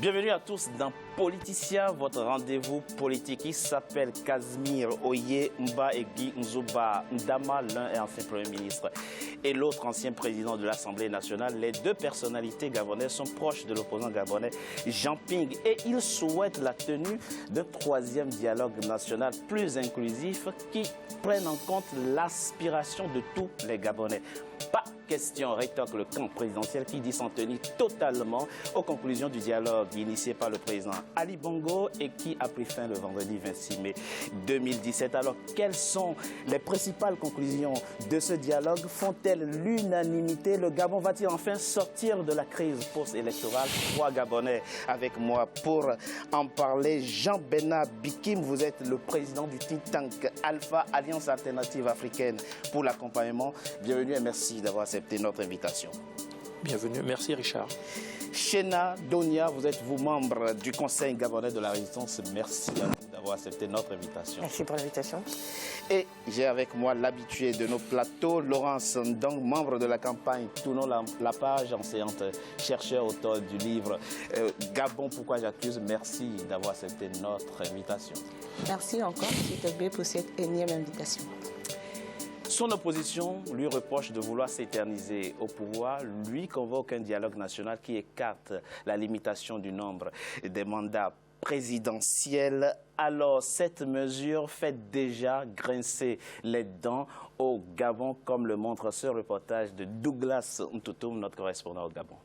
Bienvenue à tous dans Politicia, votre rendez-vous politique qui s'appelle Casimir Oye Mba et Guy Nzuba Ndama. L'un est ancien Premier ministre et l'autre ancien président de l'Assemblée nationale. Les deux personnalités gabonaises sont proches de l'opposant gabonais Jean Ping et ils souhaitent la tenue d'un troisième dialogue national plus inclusif qui prenne en compte l'aspiration de tous les Gabonais. Pas question, rétorque le camp présidentiel qui dit s'en tenir totalement aux conclusions du dialogue initié par le président Ali Bongo et qui a pris fin le vendredi 26 mai 2017. Alors, quelles sont les principales conclusions de ce dialogue? Font-elles l'unanimité? Le Gabon va-t-il enfin sortir de la crise post-électorale? Trois Gabonais avec moi pour en parler. Jean-Bena Bikim, vous êtes le président du think tank Alpha, Alliance Alternative Africaine pour l'accompagnement. Bienvenue et merci d'avoir accepté notre invitation. Bienvenue, merci Richard. Chena Donia, vous êtes vous membre du Conseil gabonais de la résistance. Merci à vous d'avoir accepté notre invitation. Merci pour l'invitation. Et j'ai avec moi l'habitué de nos plateaux, Laurence Ndong, membre de la campagne Tournons la page, enseignante, chercheur, auteur du livre Gabon, pourquoi j'accuse. Merci d'avoir accepté notre invitation. Merci encore, CTB, pour cette énième invitation. Son opposition lui reproche de vouloir s'éterniser au pouvoir, lui convoque un dialogue national qui écarte la limitation du nombre des mandats présidentiels. Alors, cette mesure fait déjà grincer les dents au Gabon, comme le montre ce reportage de Douglas Ntoutoum, notre correspondant au Gabon.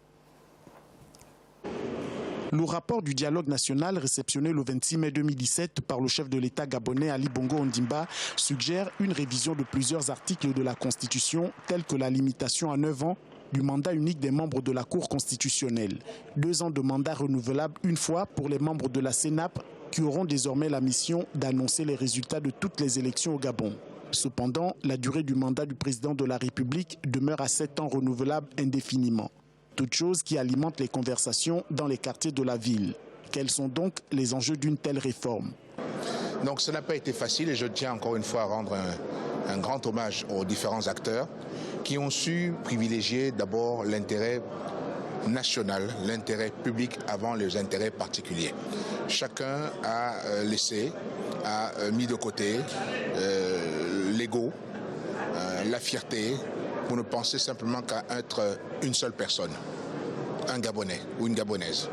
Le rapport du dialogue national réceptionné le 26 mai 2017 par le chef de l'État gabonais Ali Bongo Ondimba suggère une révision de plusieurs articles de la Constitution, tels que la limitation à 9 ans du mandat unique des membres de la Cour constitutionnelle. 2 ans de mandat renouvelable une fois pour les membres de la CENAP qui auront désormais la mission d'annoncer les résultats de toutes les élections au Gabon. Cependant, la durée du mandat du président de la République demeure à 7 ans renouvelable indéfiniment. Toute chose qui alimente les conversations dans les quartiers de la ville. Quels sont donc les enjeux d'une telle réforme? Donc ça n'a pas été facile et je tiens encore une fois à rendre un grand hommage aux différents acteurs qui ont su privilégier d'abord l'intérêt national, l'intérêt public avant les intérêts particuliers. Chacun a mis de côté l'ego, la fierté, pour ne penser simplement qu'à être une seule personne, un Gabonais ou une Gabonaise.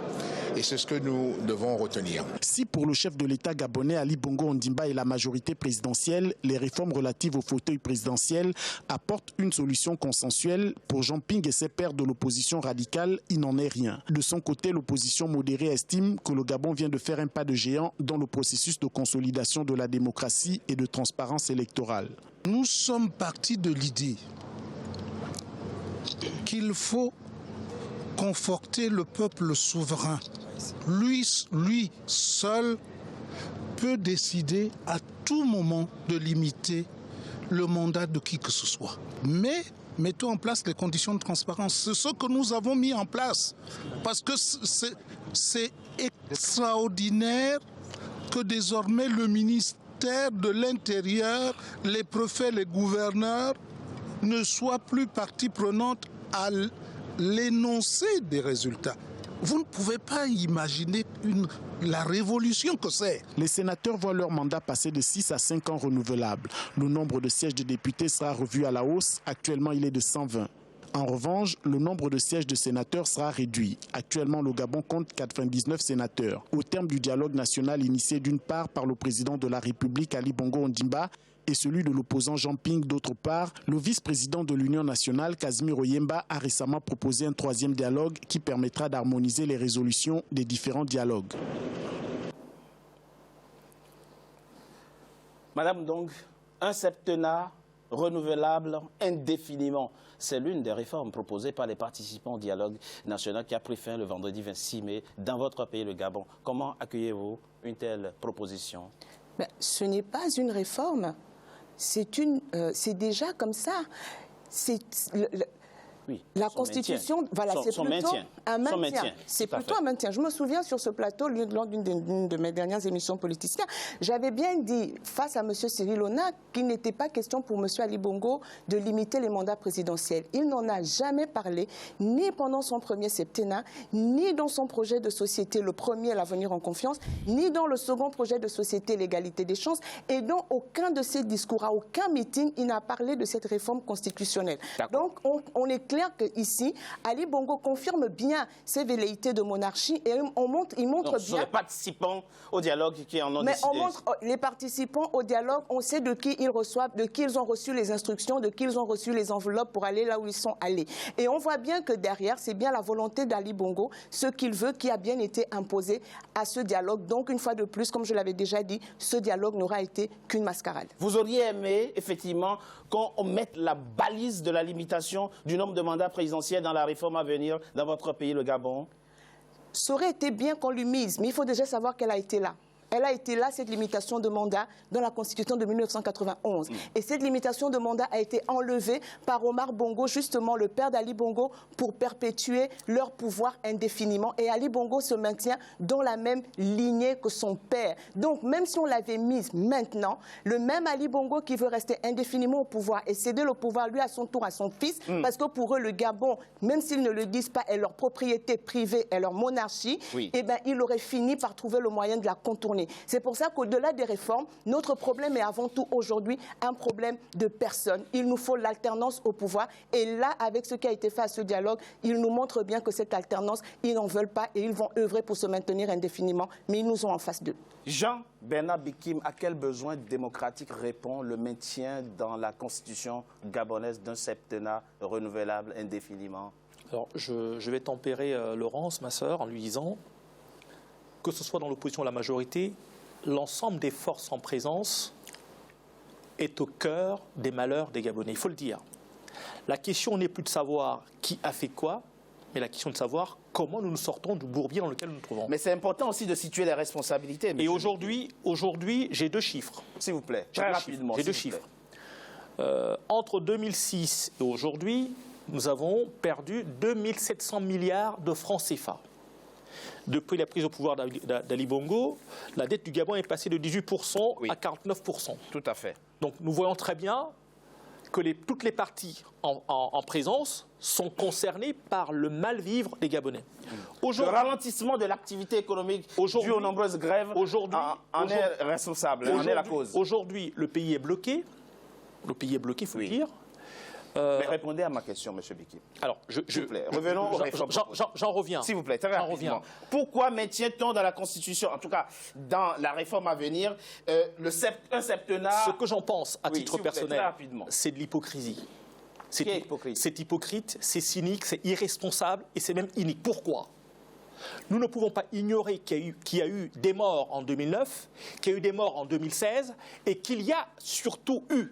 Et c'est ce que nous devons retenir. Si pour le chef de l'État gabonais Ali Bongo Ondimba et la majorité présidentielle, les réformes relatives au fauteuil présidentiel apportent une solution consensuelle, pour Jean Ping et ses pairs de l'opposition radicale, il n'en est rien. De son côté, l'opposition modérée estime que le Gabon vient de faire un pas de géant dans le processus de consolidation de la démocratie et de transparence électorale. Nous sommes partis de l'idée qu'il faut conforter le peuple souverain. Lui seul peut décider à tout moment de limiter le mandat de qui que ce soit. Mais mettons en place les conditions de transparence. C'est ce que nous avons mis en place. Parce que c'est extraordinaire que désormais le ministère de l'Intérieur, les préfets, les gouverneurs ne soient plus partie prenante à l'énoncé des résultats. Vous ne pouvez pas imaginer la révolution que c'est. Les sénateurs voient leur mandat passer de 6 à 5 ans renouvelables. Le nombre de sièges de députés sera revu à la hausse. Actuellement, il est de 120. En revanche, le nombre de sièges de sénateurs sera réduit. Actuellement, le Gabon compte 99 sénateurs. Au terme du dialogue national initié d'une part par le président de la République Ali Bongo Ondimba et celui de l'opposant Jean Ping d'autre part, le vice-président de l'Union nationale, Casimir Oyemba, a récemment proposé un troisième dialogue qui permettra d'harmoniser les résolutions des différents dialogues. Madame, donc, un septennat renouvelable indéfiniment. C'est l'une des réformes proposées par les participants au dialogue national qui a pris fin le vendredi 26 mai dans votre pays, le Gabon. Comment accueillez-vous une telle proposition? Ce n'est pas une réforme. C'est déjà comme ça. Oui, la Constitution, voilà, c'est plutôt un maintien. C'est plutôt un maintien. Je me souviens sur ce plateau, lors d'une de mes dernières émissions politiciennes, j'avais bien dit face à M. Cyril Ona qu'il n'était pas question pour M. Ali Bongo de limiter les mandats présidentiels. Il n'en a jamais parlé, ni pendant son premier septennat, ni dans son projet de société, le premier, l'avenir en confiance, ni dans le second projet de société, l'égalité des chances, et dans aucun de ses discours, à aucun meeting, il n'a parlé de cette réforme constitutionnelle. Donc, on est clair qu'ici, Ali Bongo confirme bien ses velléités de monarchie et il montre bien... Ce sont les participants au dialogue qui en ont décidé. Mais on montre les participants au dialogue, on sait de qui ils reçoivent, de qui ils ont reçu les instructions, de qui ils ont reçu les enveloppes pour aller là où ils sont allés. Et on voit bien que derrière, c'est bien la volonté d'Ali Bongo, ce qu'il veut, qui a bien été imposé à ce dialogue. Donc, une fois de plus, comme je l'avais déjà dit, ce dialogue n'aura été qu'une mascarade. Vous auriez aimé, effectivement, qu'on mette la balise de la limitation du nombre de mandats présidentiels dans la réforme à venir dans votre pays, le Gabon? Ça aurait été bien qu'on lui mise, mais il faut déjà savoir qu'elle a été là. Elle a été là, cette limitation de mandat, dans la Constitution de 1991. Et cette limitation de mandat a été enlevée par Omar Bongo, justement le père d'Ali Bongo, pour perpétuer leur pouvoir indéfiniment. Et Ali Bongo se maintient dans la même lignée que son père. Donc, même si on l'avait mise maintenant, le même Ali Bongo qui veut rester indéfiniment au pouvoir et céder le pouvoir, lui, à son tour, à son fils, parce que pour eux, le Gabon, même s'ils ne le disent pas, est leur propriété privée, est leur monarchie, eh ben, il aurait fini par trouver le moyen de la contourner. C'est pour ça qu'au-delà des réformes, notre problème est avant tout aujourd'hui un problème de personnes. Il nous faut l'alternance au pouvoir. Et là, avec ce qui a été fait à ce dialogue, ils nous montrent bien que cette alternance, ils n'en veulent pas et ils vont œuvrer pour se maintenir indéfiniment. Mais ils nous ont en face d'eux. Jean-Bernard Bikim, à quel besoin démocratique répond le maintien dans la Constitution gabonaise d'un septennat renouvelable indéfiniment? Alors, je vais tempérer Laurence, ma sœur, en lui disant que ce soit dans l'opposition ou la majorité, l'ensemble des forces en présence est au cœur des malheurs des Gabonais. Il faut le dire. La question n'est plus de savoir qui a fait quoi, mais la question de savoir comment nous nous sortons du bourbier dans lequel nous nous trouvons. Mais c'est important aussi de situer les responsabilités. Et aujourd'hui, j'ai deux chiffres. S'il vous plaît, très rapidement. J'ai deux chiffres. Entre 2006 et aujourd'hui, nous avons perdu 2700 milliards de francs CFA. Depuis la prise au pouvoir d'Ali Bongo, la dette du Gabon est passée de 18% à 49%. Tout à fait. Donc nous voyons très bien que toutes les parties en présence sont concernées par le mal-vivre des Gabonais. Le ralentissement de l'activité économique dû aux nombreuses grèves en est responsable, en est la cause. Aujourd'hui, le pays est bloqué. Le pays est bloqué, il faut le dire. Mais répondez à ma question, M. Bikim. Alors, s'il vous plaît, revenons aux réformes. J'en reviens. S'il vous plaît, très rapidement. Pourquoi maintient-on dans la Constitution, en tout cas dans la réforme à venir, un septennat? Ce que j'en pense, à titre personnel, c'est de l'hypocrisie. C'est hypocrite, c'est cynique, c'est irresponsable et c'est même inique. Pourquoi? Nous ne pouvons pas ignorer qu'il y a eu des morts en 2009, qu'il y a eu des morts en 2016 et qu'il y a surtout eu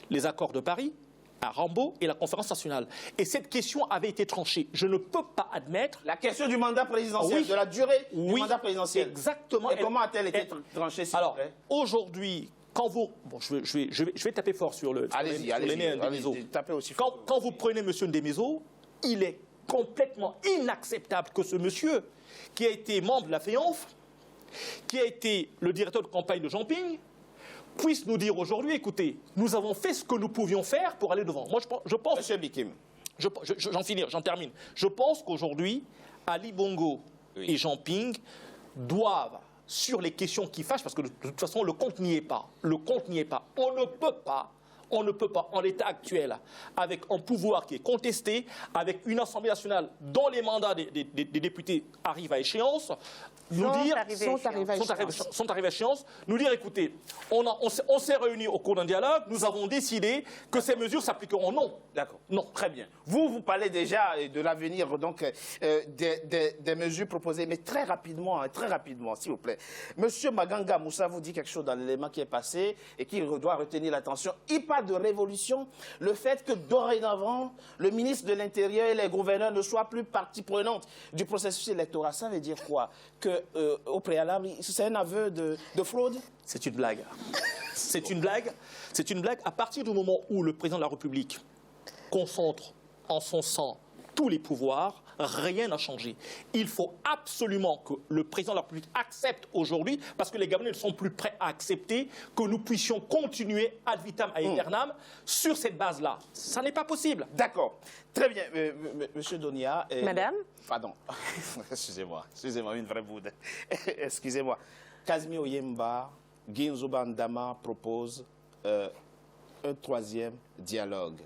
les accords de Paris, à Rambo et la conférence nationale. Et cette question avait été tranchée. Je ne peux pas admettre... La question du mandat présidentiel, de la durée du mandat présidentiel. Exactement. Et comment a-t-elle été tranchée, s'il vous plaît? Aujourd'hui, quand vous... Bon, je vais taper fort sur l'aîné Ndemezo. Quand vous prenez M. Ndemezo, il est complètement inacceptable que ce monsieur, qui a été membre de la FEANF, qui a été le directeur de campagne de Jean-Ping, puisse nous dire aujourd'hui, écoutez, nous avons fait ce que nous pouvions faire pour aller devant. Moi, je pense... Monsieur Bikim. J'en termine. Je pense qu'aujourd'hui, Ali Bongo et Jean-Ping doivent, sur les questions qui fâchent, parce que de toute façon, le compte n'y est pas. Le compte n'y est pas. On ne peut pas, en l'état actuel, avec un pouvoir qui est contesté, avec une Assemblée nationale dont les mandats des députés arrivent à échéance, nous dire, sont arrivés à échéance, nous dire, écoutez, on s'est réunis au cours d'un dialogue, nous avons décidé que ces mesures s'appliqueront. Non. D'accord. Non. Très bien. Vous parlez déjà de l'avenir, donc, des mesures proposées, mais très rapidement, s'il vous plaît. Monsieur Maganga Moussa vous dit quelque chose dans l'élément qui est passé et qui doit retenir l'attention. Il parle de révolution, le fait que dorénavant, le ministre de l'Intérieur et les gouverneurs ne soient plus partie prenante du processus électoral. Ça veut dire quoi? Au préalable, c'est un aveu de fraude? C'est une blague. C'est une blague. C'est une blague à partir du moment où le président de la République concentre en son sein tous les pouvoirs, rien n'a changé. Il faut absolument que le président de la République accepte aujourd'hui, parce que les Gabonais ne sont plus prêts à accepter que nous puissions continuer ad vitam aeternam sur cette base-là. Ça n'est pas possible. D'accord. Très bien. Monsieur Donia. Madame. Pardon. Excusez-moi, une vraie boude. Excusez-moi. Kazmi Oyemba, Guinzouba Ndama propose un troisième dialogue.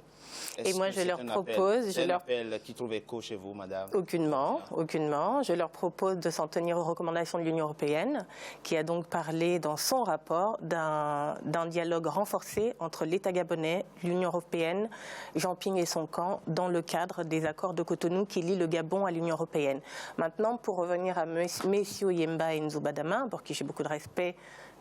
Et moi, je leur propose... C'est un appel qui trouve écho chez vous, madame? Aucunement, aucunement. Je leur propose de s'en tenir aux recommandations de l'Union européenne, qui a donc parlé dans son rapport d'un dialogue renforcé entre l'État gabonais, l'Union européenne, Jean Ping et son camp, dans le cadre des accords de Cotonou qui lient le Gabon à l'Union européenne. Maintenant, pour revenir à messieurs Yemba et Nzouba Dama, pour qui j'ai beaucoup de respect,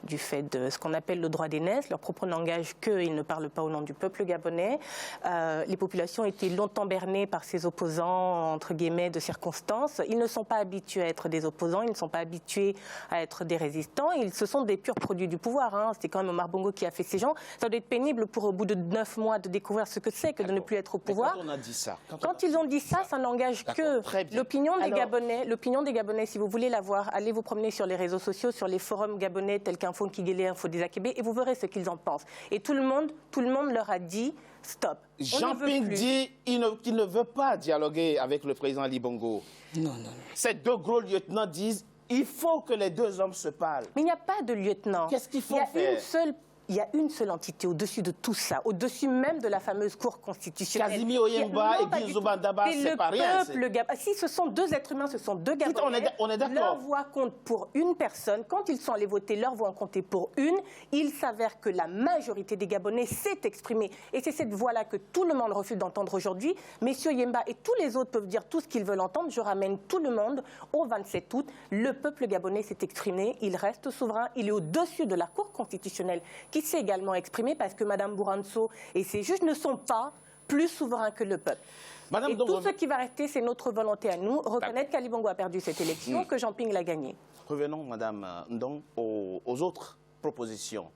du fait de ce qu'on appelle le droit d'aînesse. Leur propos n'engage qu'eux, ils ne parlent pas au nom du peuple gabonais. Les populations étaient longtemps bernées par ces opposants, entre guillemets, de circonstances. Ils ne sont pas habitués à être des opposants, ils ne sont pas habitués à être des résistants. Ce sont des purs produits du pouvoir. Hein. C'est quand même Omar Bongo qui a fait ces gens. Ça doit être pénible pour, au bout de 9 mois, de découvrir ce que c'est que de ne plus être au pouvoir. Quand on a dit ça, quand ils ont dit ça, ça n'engage que l'opinion des Gabonais. L'opinion des Gabonais, si vous voulez la voir, allez vous promener sur les réseaux sociaux, sur les forums gabonais tels qu'Info Kigélé, Info des Akébé, et vous verrez ce qu'ils en pensent. Et tout le monde leur a dit stop. Jean Ping dit qu'il ne veut pas dialoguer avec le président Ali Bongo. Non. Ces deux gros lieutenants disent il faut que les deux hommes se parlent. Mais il n'y a pas de lieutenant. Qu'est-ce qu'il faut faire? Il y a une seule entité au-dessus de tout ça, au-dessus même de la fameuse Cour constitutionnelle. Kazimi Oyemba et Guinzouba Ndama, c'est pas rien. Si ce sont deux êtres humains, ce sont deux Gabonais. On est d'accord. Leur voix compte pour une personne. Quand ils sont allés voter, leur voix a compté pour une. Il s'avère que la majorité des Gabonais s'est exprimée. Et c'est cette voix-là que tout le monde refuse d'entendre aujourd'hui. Messieurs Yemba et tous les autres peuvent dire tout ce qu'ils veulent entendre. Je ramène tout le monde au 27 août. Le peuple gabonais s'est exprimé. Il reste souverain. Il est au-dessus de la Cour constitutionnelle, qui s'est également exprimé, parce que Mme Bouranso et ses juges ne sont pas plus souverains que le peuple. Et tout ce qui va rester, c'est notre volonté à nous, reconnaître qu'Ali Bongo a perdu cette élection, que Jean Ping l'a gagnée. Revenons, Mme Ndong, aux autres propositions.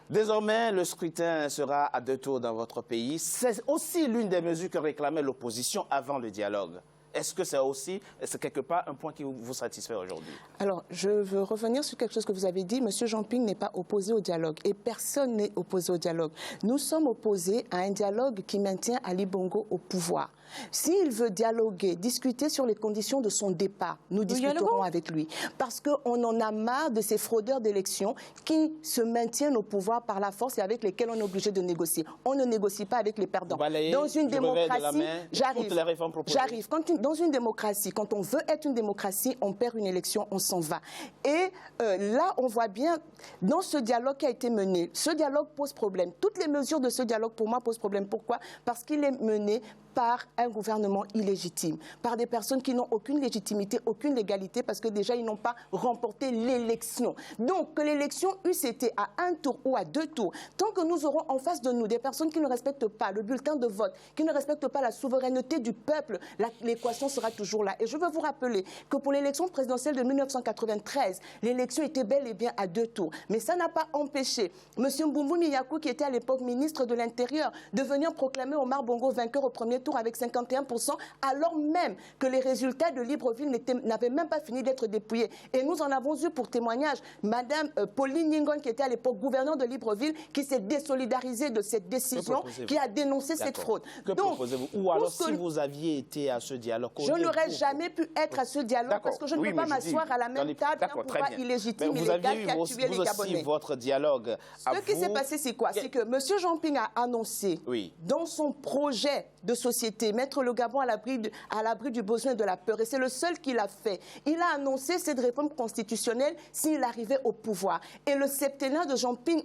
Désormais, le scrutin sera à 2 tours dans votre pays. C'est aussi l'une des mesures que réclamait l'opposition avant le dialogue. Est-ce que c'est aussi, quelque part, un point qui vous satisfait aujourd'hui? Alors, je veux revenir sur quelque chose que vous avez dit. Monsieur Jean Ping n'est pas opposé au dialogue et personne n'est opposé au dialogue. Nous sommes opposés à un dialogue qui maintient Ali Bongo au pouvoir. S'il veut dialoguer, discuter sur les conditions de son départ, nous discuterons avec lui. Parce qu'on en a marre de ces fraudeurs d'élections qui se maintiennent au pouvoir par la force et avec lesquels on est obligé de négocier. On ne négocie pas avec les perdants. Dans une démocratie, j'arrive. Dans une démocratie, quand on veut être une démocratie, on perd une élection, on s'en va. Et là, on voit bien, dans ce dialogue qui a été mené, ce dialogue pose problème. Toutes les mesures de ce dialogue, pour moi, posent problème. Pourquoi? Parce qu'il est mené par un gouvernement illégitime, par des personnes qui n'ont aucune légitimité, aucune légalité, parce que déjà, ils n'ont pas remporté l'élection. Donc, que l'élection eût été à 1 tour ou à 2 tours, tant que nous aurons en face de nous des personnes qui ne respectent pas le bulletin de vote, qui ne respectent pas la souveraineté du peuple, l'équation sera toujours là. Et je veux vous rappeler que pour l'élection présidentielle de 1993, l'élection était bel et bien à 2 tours. Mais ça n'a pas empêché M. Mbumbu Miyakou, qui était à l'époque ministre de l'Intérieur, de venir proclamer Omar Bongo vainqueur au premier tour avec 51%, alors même que les résultats de Libreville n'avaient même pas fini d'être dépouillés. Et nous en avons eu pour témoignage Mme Pauline Ningon, qui était à l'époque gouverneure de Libreville, qui s'est désolidarisée de cette décision, qui a dénoncé cette fraude. Que proposez-vous? Ou alors, si vous aviez été à ce dialogue... Je n'aurais jamais pu être à ce dialogue parce que je ne peux pas m'asseoir à la même table d'un pouvoir illégitime, illégal qui a tué les Gabonais. Votre dialogue. Ce qui s'est passé, c'est quoi? C'est que M. Jean Ping a annoncé dans son projet de société, mettre le Gabon à l'abri du besoin et de la peur. Et c'est le seul qui l'a fait. Il a annoncé cette réforme constitutionnelle s'il arrivait au pouvoir. Et le septennat de Jean Ping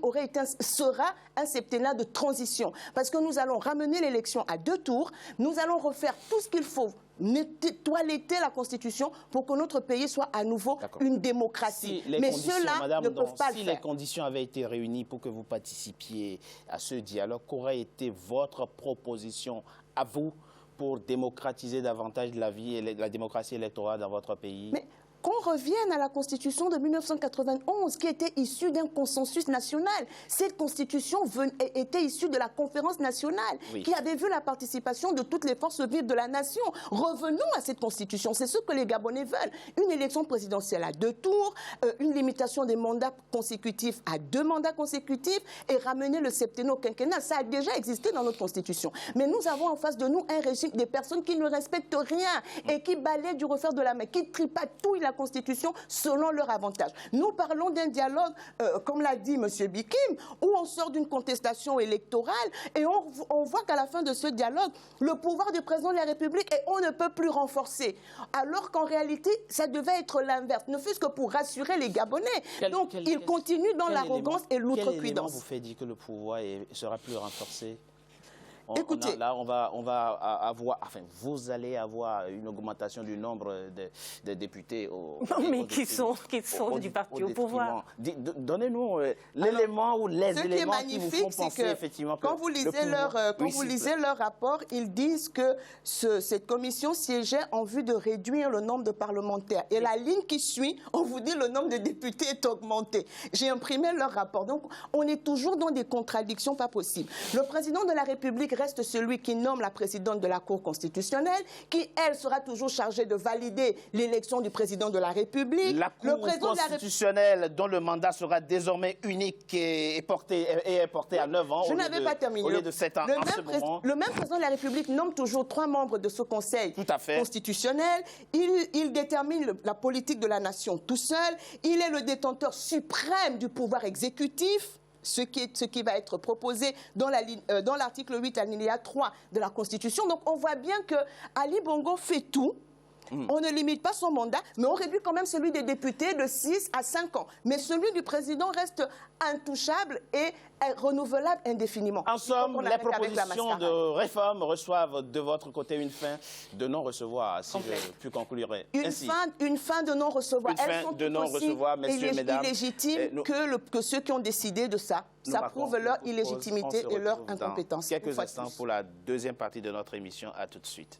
sera un septennat de transition. Parce que nous allons ramener l'élection à 2 tours. Nous allons refaire tout ce qu'il faut, toiletter la Constitution pour que notre pays soit à nouveau une démocratie. Mais ceux-là ne peuvent pas le faire. Si les conditions avaient été réunies pour que vous participiez à ce dialogue, qu'aurait été votre proposition à vous pour démocratiser davantage la vie et la démocratie électorale dans votre pays? Mais qu'on revienne à la Constitution de 1991, qui était issue d'un consensus national. Cette Constitution était issue de la conférence nationale, qui avait vu la participation de toutes les forces vives de la nation. Revenons à cette Constitution, c'est ce que les Gabonais veulent. Une élection présidentielle à 2 tours, une limitation des mandats consécutifs à 2 mandats consécutifs, et ramener le septennat au quinquennat. Ça a déjà existé dans notre Constitution. Mais nous avons en face de nous un régime des personnes qui ne respectent rien et qui balayent du revers de la main, qui tripatouillent la Constitution selon leur avantage. Nous parlons d'un dialogue, comme l'a dit M. Bikim, où on sort d'une contestation électorale et on voit qu'à la fin de ce dialogue, le pouvoir du président de la République, et on ne peut plus renforcer. Alors qu'en réalité, ça devait être l'inverse, ne fût-ce que pour rassurer les Gabonais. Donc, ils continuent dans l'arrogance et l'outrecuidance. Quel élément vous fait dire que le pouvoir sera plus renforcé? Écoutez, là, on va avoir, enfin, vous allez avoir une augmentation du nombre de députés mais qui sont du parti au pouvoir. Donnez-nous l'élément ou les éléments qui vous font penser effectivement que quand vous lisez leur rapport, ils disent que cette commission siégeait en vue de réduire le nombre de parlementaires. Et la ligne qui suit, on vous dit le nombre de députés est augmenté. J'ai imprimé leur rapport. Donc, on est toujours dans des contradictions pas possibles. Le président de la République reste celui qui nomme la présidente de la Cour constitutionnelle, qui, elle, sera toujours chargée de valider l'élection du président de la République. La Cour constitutionnelle, dont le mandat sera désormais unique et porté à 9 ans, Je n'avais pas terminé. Au lieu de 7 ans en ce moment. Le même président de la République nomme toujours 3 membres de ce Conseil constitutionnel. Il détermine la politique de la nation tout seul. Il est le détenteur suprême du pouvoir exécutif. Ce qui va être proposé dans l'article 8 alinéa 3 de la Constitution. Donc on voit bien que Ali Bongo fait tout. On ne limite pas son mandat, mais on réduit quand même celui des députés de 6 à 5 ans. Mais celui du président reste intouchable et renouvelable indéfiniment. En somme, les propositions de réforme reçoivent de votre côté une fin de non-recevoir, si je puis conclure ainsi. Une fin de non-recevoir. Elles sont tout aussi illégitimes que ceux qui ont décidé de ça. Ça prouve leur illégitimité et leur incompétence. Quelques instants pour la deuxième partie de notre émission. À tout de suite.